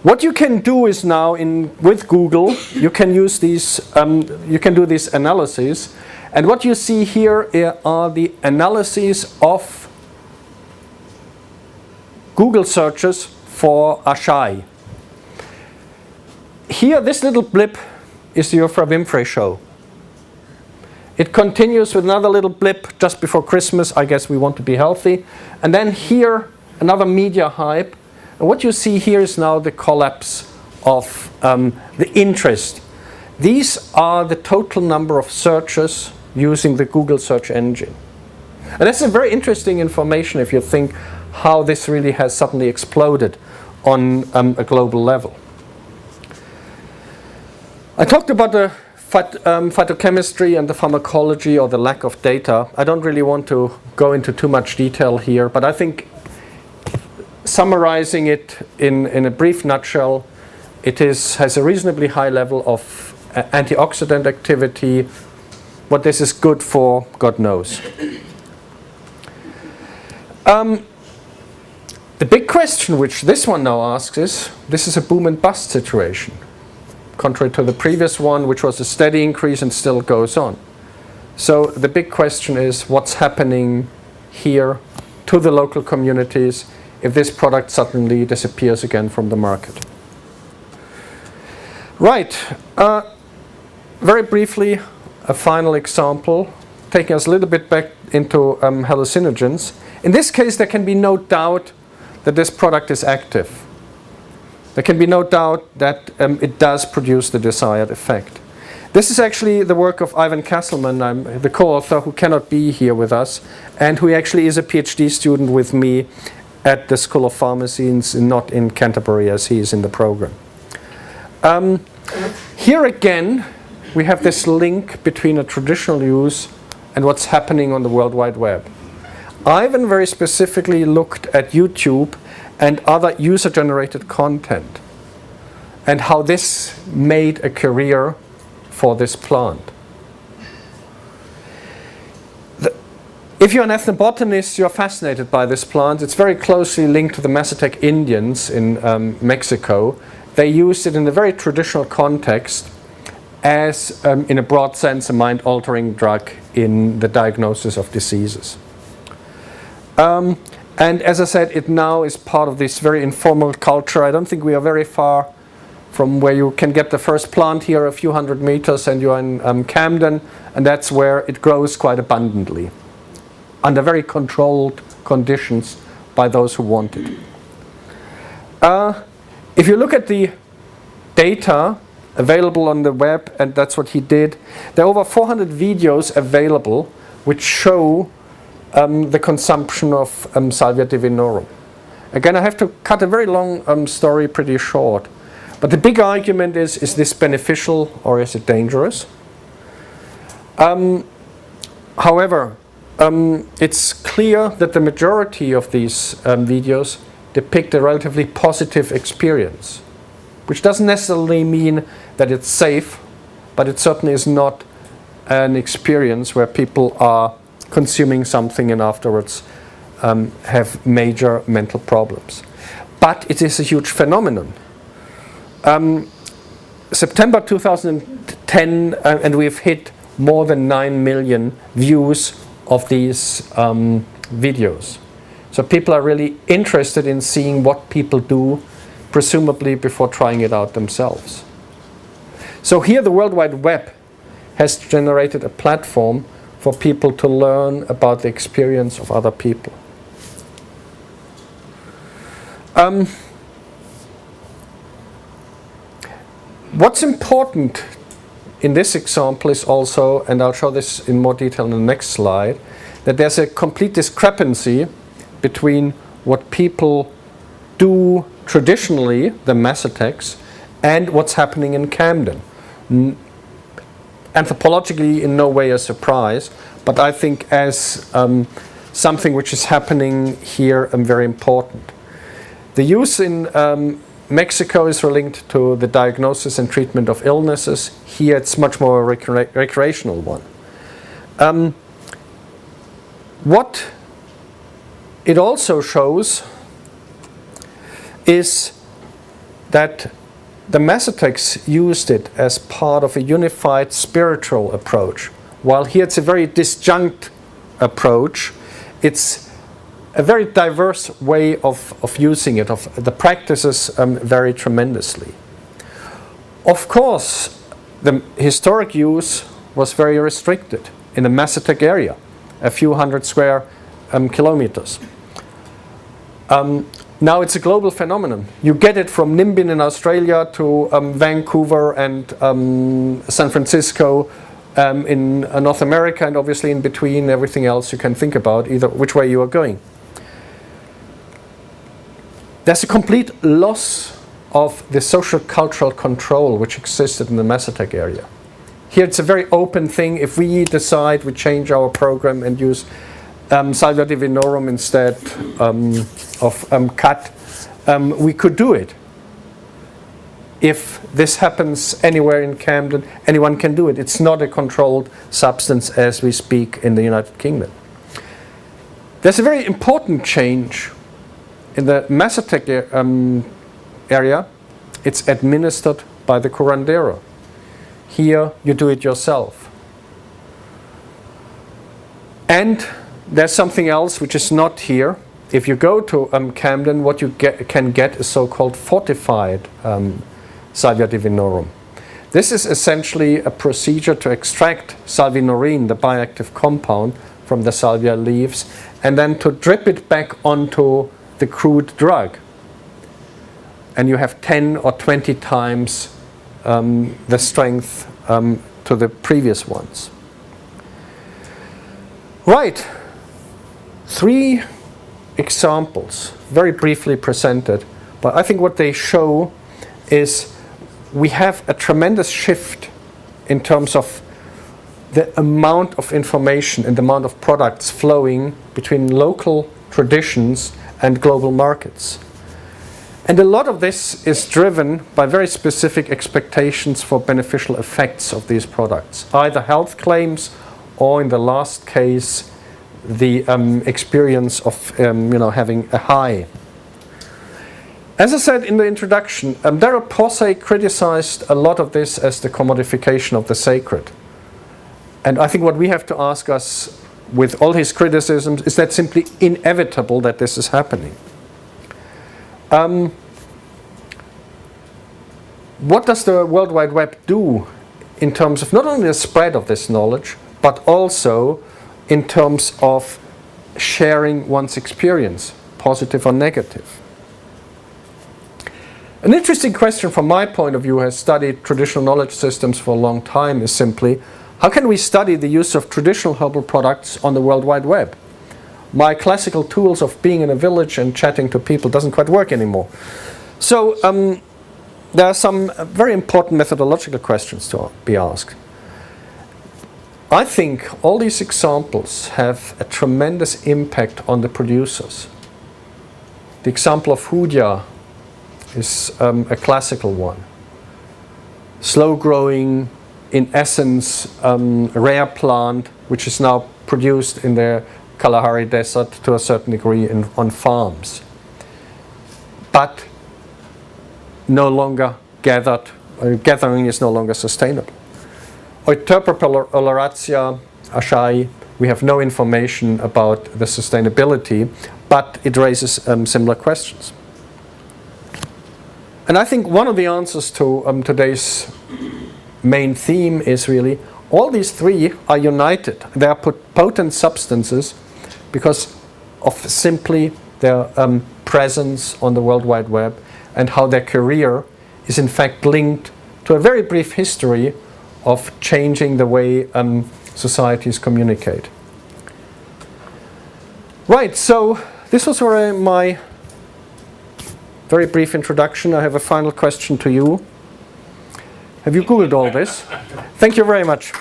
What you can do is now with Google, you can use these, you can do these analyses, and what you see here are the analyses of Google searches for Ashai. Here, this little blip is the Oprah Winfrey show. It continues with another little blip just before Christmas. I guess we want to be healthy. And then here, another media hype. And what you see here is now the collapse of the interest. These are the total number of searches using the Google search engine. And that's a very interesting information if you think how this really has suddenly exploded on a global level. I talked about the phytochemistry and the pharmacology, or the lack of data. I don't really want to go into too much detail here, but I think summarizing it in a brief nutshell, it has a reasonably high level of antioxidant activity. What this is good for, God knows. The big question which this one now asks is, this is a boom and bust situation, contrary to the previous one, which was a steady increase and still goes on. So the big question is, what's happening here to the local communities if this product suddenly disappears again from the market? Right. Very briefly, a final example, taking us a little bit back into hallucinogens. In this case, there can be no doubt that this product is active. There can be no doubt that it does produce the desired effect. This is actually the work of Ivan Kesselman. I'm the co-author, who cannot be here with us, and who actually is a PhD student with me at the School of Pharmacy, not in Canterbury as he is in the program. Here again, we have this link between a traditional use and what's happening on the World Wide Web. Ivan very specifically looked at YouTube and other user-generated content and how this made a career for this plant. If you're an ethnobotanist, you're fascinated by this plant. It's very closely linked to the Mazatec Indians in Mexico. They used it in a very traditional context as, in a broad sense, a mind-altering drug in the diagnosis of diseases. And as I said, it now is part of this very informal culture. I don't think we are very far from where you can get the first plant here, a few hundred meters, and you're in Camden, and that's where it grows quite abundantly, under very controlled conditions by those who want it. If you look at the data available on the web, and that's what he did, there are over 400 videos available which show the consumption of Salvia divinorum. Again, I have to cut a very long story pretty short. But the big argument is this beneficial or is it dangerous? However, it's clear that the majority of these videos depict a relatively positive experience, which doesn't necessarily mean that it's safe, but it certainly is not an experience where people are consuming something and afterwards have major mental problems. But it is a huge phenomenon. September 2010, and we've hit more than 9 million views of these videos. So people are really interested in seeing what people do, presumably before trying it out themselves. So here the World Wide Web has generated a platform for people to learn about the experience of other people. What's important in this example is also, and I'll show this in more detail in the next slide, that there's a complete discrepancy between what people do traditionally, the Mazatecs, and what's happening in Camden. Anthropologically, in no way a surprise, but I think as something which is happening here very important. The use in Mexico is linked to the diagnosis and treatment of illnesses. Here it's much more a recreational one. What it also shows is that the Masotecs used it as part of a unified spiritual approach, while here it's a very disjunct approach. It's a very diverse way of using it. The practices vary tremendously. Of course, the historic use was very restricted in the Masotec area, a few hundred square kilometers. Now it's a global phenomenon. You get it from Nimbin in Australia to Vancouver and San Francisco in North America, and obviously in between everything else you can think about, either which way you are going. There's a complete loss of the social cultural control which existed in the Masotec area. Here it's a very open thing. If we decide we change our program and use Salvia Divinorum instead of cut, we could do it. If this happens anywhere in Camden, anyone can do it. It's not a controlled substance as we speak in the United Kingdom. There's a very important change in the Masotec area. It's administered by the curandero. Here you do it yourself. And there's something else which is not here. If you go to Camden, what you can get is so-called fortified Salvia Divinorum. This is essentially a procedure to extract salvinorine, the bioactive compound, from the salvia leaves, and then to drip it back onto the crude drug. And you have 10 or 20 times the strength to the previous ones. Right. 3 examples, very briefly presented, but I think what they show is we have a tremendous shift in terms of the amount of information and the amount of products flowing between local traditions and global markets. And a lot of this is driven by very specific expectations for beneficial effects of these products, either health claims or, in the last case, the experience of having a high. As I said in the introduction, Daryl Posey criticized a lot of this as the commodification of the sacred. And I think what we have to ask us with all his criticisms is that simply inevitable that this is happening. What does the World Wide Web do in terms of not only the spread of this knowledge, but also in terms of sharing one's experience, positive or negative? An interesting question from my point of view, who has studied traditional knowledge systems for a long time, is simply, how can we study the use of traditional herbal products on the World Wide Web? My classical tools of being in a village and chatting to people doesn't quite work anymore. So there are some very important methodological questions to be asked. I think all these examples have a tremendous impact on the producers. The example of Hoodia is a classical one. Slow growing, in essence, rare plant, which is now produced in the Kalahari Desert to a certain degree on farms, but no longer gathered. Gathering is no longer sustainable. Euterpe oleracea ashai, we have no information about the sustainability, but it raises similar questions. And I think one of the answers to today's main theme is really all these 3 are united. They are potent substances because of simply their presence on the World Wide Web and how their career is in fact linked to a very brief history of changing the way societies communicate. Right, so this was my very brief introduction. I have a final question to you. Have you Googled all this? Thank you very much.